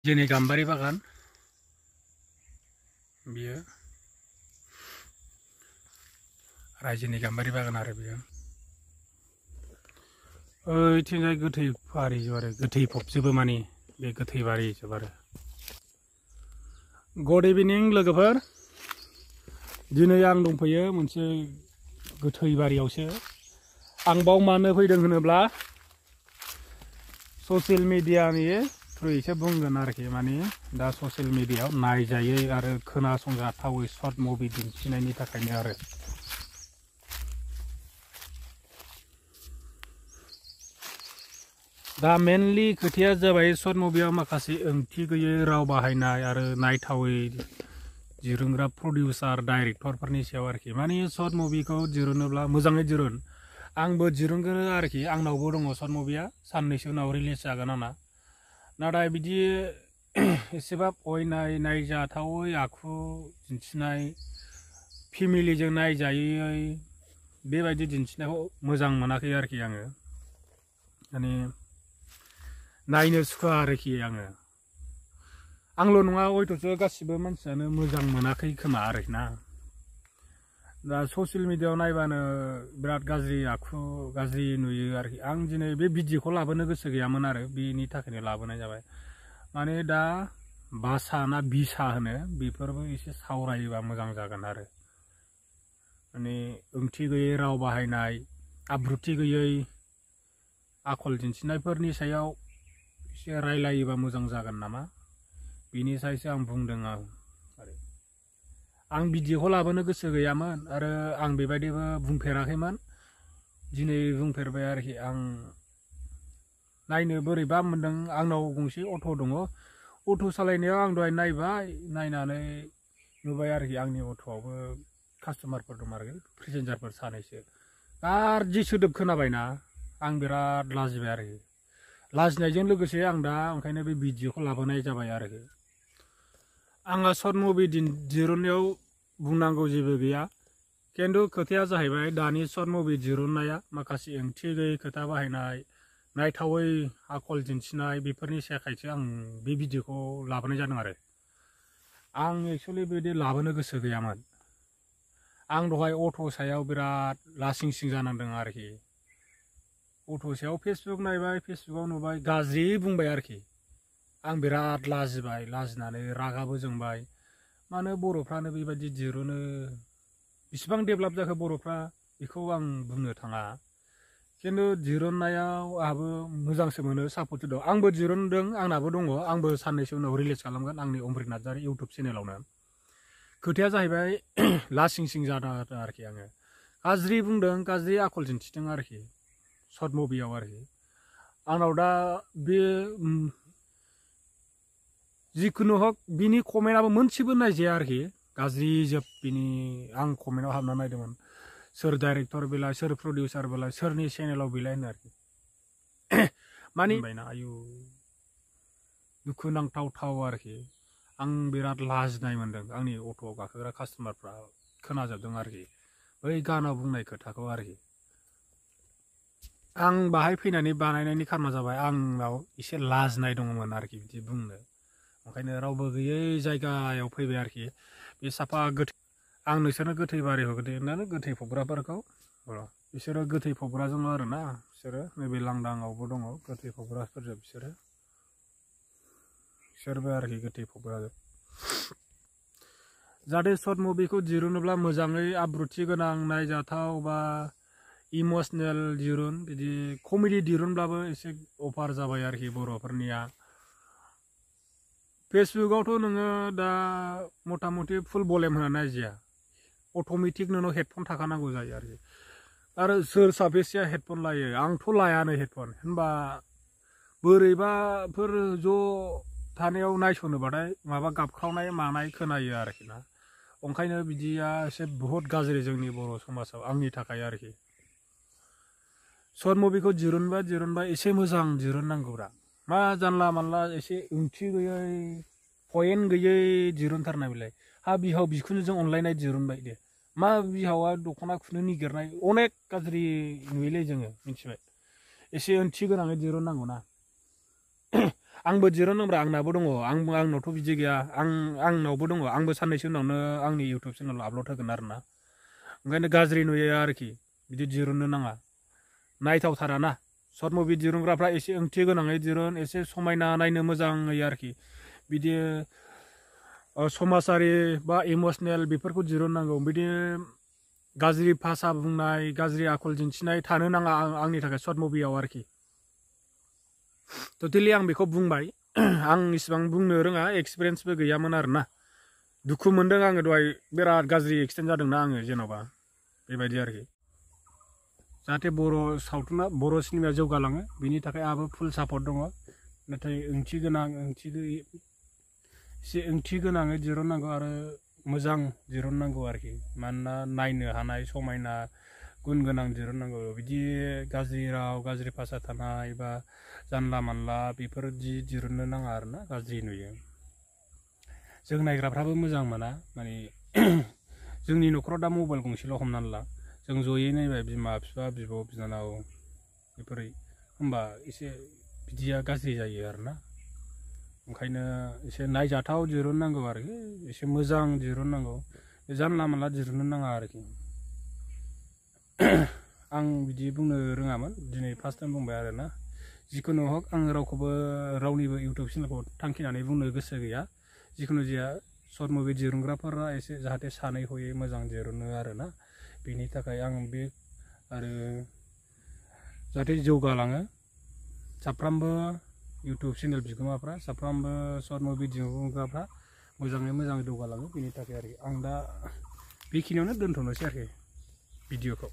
Jeni गाम्बारि बागान बियो रायजोनि गाम्बारि बागान आरो बियो ओइथिंजाय गोथै बारि आरो गोथै फबजोबो माने बे गोथै बारि जोब आरो गुड इभिनिं लोगोफोर दिनै आं दंफैयो मोनसे गोथै बारियावसो आं बाव मानो फैदों होनोब्ला ससियेल मिडियानि थ्रुयैसो बुंगोन आरोखि माने दा ससियेल मिडियायाव नायजायै आरो खोनासंजाथावै शर्ट मुभि दिन्थिनायनि थाखायनो आरो दा मेनलि खोथाया जाबाय शर्ट मुभियाव माखासे ओंथि गैयै राव बाहायनाय आरो नायथावै दिरुनग्रा प्रडिउसार डाइरेक्टरफोरनि सायाव आरोखि माने शर्ट मुभिखौ दिरुनोब्ला मोजाङै दिरुन आंबो दिरुनगोन आरोखि आंनावबो दङ शर्ट मुभिया साननैसो उनाव रिलिज जागोन आंना नाथाय बिदि एसेबां अयनाय नायजाथावै आखु दिन्थिनाय फेमिलिजों नायजायै बेबायदि दिन्थिनायखौ मोजां मोनाखै आरोखि आङो माने नायनो सुखुवा आरोखि आंल' नङा हयथ'सो गासिबो मानसियानो मोजां मोनाखै खोमा आरोखि ना दा ससियेल मिडियायाव नायबानो बिराद गाज्रि आखु गाज्रि नुयो आरोखि आं दिनै बे भिडिअखौ लाबोनो गोसो गैयामोन आरो बेनि थाखायनो लाबोनाय जाबाय माने दा भाषा ना बिसा होनो बेफोरबो एसे सावरायोबा मोजां जागोन आरो माने ओंथि गैयै राव बाहायनाय आब्रुथि गैयै आखल दिन्थिनायफोरनि सायाव एसे रायलायोबा मोजां जागोन नामा बिनि सायावसो आं बुंदों आं भिडिअखौ लाबोनो गोसो गैयामोन आरो आं बेबायदिबो बुंफेराखैमोन दिनै बुंफेरबाय आरोखि आं नायनो बोरैबा मोनदों आंनाव गंसे अट' दङ अट' सालायनायाव आं दहाय नायबाय नायनानै नुबाय आरोखि आंनि अट'आवबो कास्टमारफोर दं आरोखि पेसेन्जारफोर सानैसो गाज्रि सोदोब खोनाबायना आं बिराद लाजिबाय आरोखि लाजिनायजों लोगोसे आं दा ओंखायनो बे भिडिअखौ लाबोनाय जाबाय आरोखि आंहा शर्ट मुभि दिरुननायाव बुंनांगौ जेबो गैया खिन्थु खोथाया जाहैबाय दानि शर्ट मुभि दिरुननाया माखासे ओंथि गैयै खोथा बाहायनाय नायथावै आखल दिन्थिनाय बेफोरनि थाखायसो आं बे भिडिअखौ लाबोनाय जादों आरो आं एक्सुवेलि बिदि लाबोनो गोसो गैयामोन आं दहाय अट' सायाव बिराद लासिंसिं जानांदों आरोखि अट' सायाव फेसबुक नायबाय फेसबुकाव नुबाय गाज्रि बुंबाय आरोखि आं बिराद लाजिबाय लाजिनानै रागाबो जोंबाय मानो बर'फ्रानो बेबायदि दिरुनो बिसिबां डेभेलप जाखो बर'फ्रा बेखौ आं बुंनो थाङा खिन्थु दिरुननायाव आंहाबो मोजांसो मोनो सापर्ट दं आंबो दिरुनदों आंनाबो दङ आंबो साननैसो उनाव रिलिज खालामगोन आंनि अमृत नार्जारि इउटुब चेनेलावनो खोथाया जाहैबाय लासिंसिं जादों आरोखि आङो गाज्रि बुंदों गाज्रि आखल दिन्थिदों आरोखि शर्ट मुभियाव आरोखि आंनाव दा बे जिखुनु हक बिनि कमेन्टआबो मोनसेबो नायजाया आरोखि गाज्रि जोब बिनि आं कमेन्टआव हाबना नायदोंमोन सोर डाइरेक्टर बेलाय सोर प्रडिउसार बेलाय सोरनि चेनेलाव बेलाय होनो आरोखि माने आयु दुखुनांथाव आरोखि आं बिराद लाजिनाय मोनदों आंनि अट'आव गाखोग्रा कास्टमारफ्रा खोनाजोबदों आरोखि बै गानाव बुंनाय खोथाखौ आरोखि आं बाहाय फैनानै बानायनायनि खारना जाबाय आंनाव एसे लाजिनाय दङमोन आरोखि बिदि बुंनो ओंखायनो रावबो गैयै जायगायाव फैबाय आरोखि बे साफा गोथै आं नोंसोरनो गोथै बारियाव होनानै गोथै फबग्राफोरखौ बिसोरो गोथै फबग्राजोंल' आरोना बिसोरो नैबे लांदाङावबो दङ गोथै फबग्राफोरजों बिसोरबो आरोखि गोथै फबग्राजों जाहाथे शर्ट मुभिखौ दिरुनोब्ला मोजाङै आब्रुथि गोनां नायजाथाव बा इमोसनेल दिरुन बिदि कमेडि दिरुनब्लाबो एसे अफार जाबाय आरोखि बर'फोरनिया फेसबुकावथ' नोङो दा मथा मथि फुल भलिउम होना नायजाया अट'मेटिक नोंनाव हेडफन थाखानांगौ जायो आरोखि आरो सोर साबेसेया हेडफन लायो आंथ' लायानो हेडफन होनबा बोरैबाफोर ज' थानायाव नायसनोबाथाय माबा गाबख्रावनाय मानाय खोनायो आरोखि ना ओंखायनो बिदिया एसे बुहुत गाज्रि जोंनि बर' समाजाव आंनि थाखाय आरोखि शर्ट मुभिखौ दिरुनबा एसे मोजां दिरुननांगौरा मा जानला मानला एसे ओंथि गैयै पइन्ट गैयै दिरुनथारनाय बेलाय हा बिहाव बिखुनजोजों अनलायनाय दिरुनबाय दे मा बिहावा दख'ना खुनो निगिरनाय अनेक गाज्रि नुयोलै जोङो मिथिबाय एसे ओंथि गोनाङै दिरुननांगौ ना आंबो दिरुननांब्रा आंनाबो दङ आंनावथ' बिदि गैया आंनावबो दङ आंबो साननैसो उनावनो आंनि इउटुब चेनेलाव आपल'ड होगोन आरोना ओंखायनो गाज्रि नुयो आरोखि बिदि दिरुननो नाङा नायथावथारा ना सर्ट मुभि दिरुनग्राफ्रा एसे ओंथि गोनाङै दिरुन एसे समायना नायनो मोजाङै आरोखि बिदि समाजारि बा इमसनेल बेफोरखौ दिरुननांगौ बिदि गाज्रि भाषा बुंनाय गाज्रि आखल दिन्थिनाय थानो नाङा आंनि थाखाय सर्ट मुभियाव आरोखि टटेलि आं बेखौ बुंबाय आं इसिबां बुंनो रोङा एक्सपिरियेन्सबो गैयामोन आरोना दुखु मोनदों आङो दहाय बिराद गाज्रि एक्सिडेन्ट जादोंना आङो जेन'बा बेबायदि आरोखि जाहाथे बर' सावथुना बर' सिनेमाया जौगालाङो बेनि थाखाय आंहाबो फुल सापर्ट दङ नाथाय एसे ओंथि गोनाङै दिरुननांगौ आरो मोजां दिरुननांगौ आरोखि मानोना नायनो हानाय समायना गुन गोनां दिरुननांगौ बिदि गाज्रि राव गाज्रि भाषा थानाय बा जानला मानला बेफोरदि दिरुननो नाङा आरोना गाज्रि नुयो जों नायग्राफ्राबो मोजां मोना माने जोंनि न'खराव दा मबाइल गंसेल' हमनानै ला जों जयै नायबाय बिमा बिफा बिब' बिनानाव बेफोरो होमबा एसे बिदिया गाज्रि जायो आरोना ओंखायनो एसे नायजाथाव दिरुननांगौ आरोखि एसे मोजां दिरुननांगौ जानला मानला दिरुननो नाङा आरोखि आं बिदि बुंनो रोङामोन दिनै फार्स्ट टाइम बुंबाय आरोना जिखुनु हक आं रावखौबो रावनिबो इउटुब चेनेलखौ थांखिनानै बुंनो गोसो गैया जिखुनु जाया सर्ट मुभि दिरुनग्राफोरा एसे जाहाथे सानै हयै मोजां दिरुनो आरोना बेनि थाखाय आं बे आरो जाहाथे जौगालाङो साफ्रोमबो इउटुब चेनेल बिगोमाफ्रा साफ्रोमबो सर्ट मुभि दिहुनग्राफ्रा मोजाङै मोजां जौगालाङो बेनि थाखाय आरोखि आं दा बेखिनियावनो दोनथ'नोसै आरोखि भिडिअखौ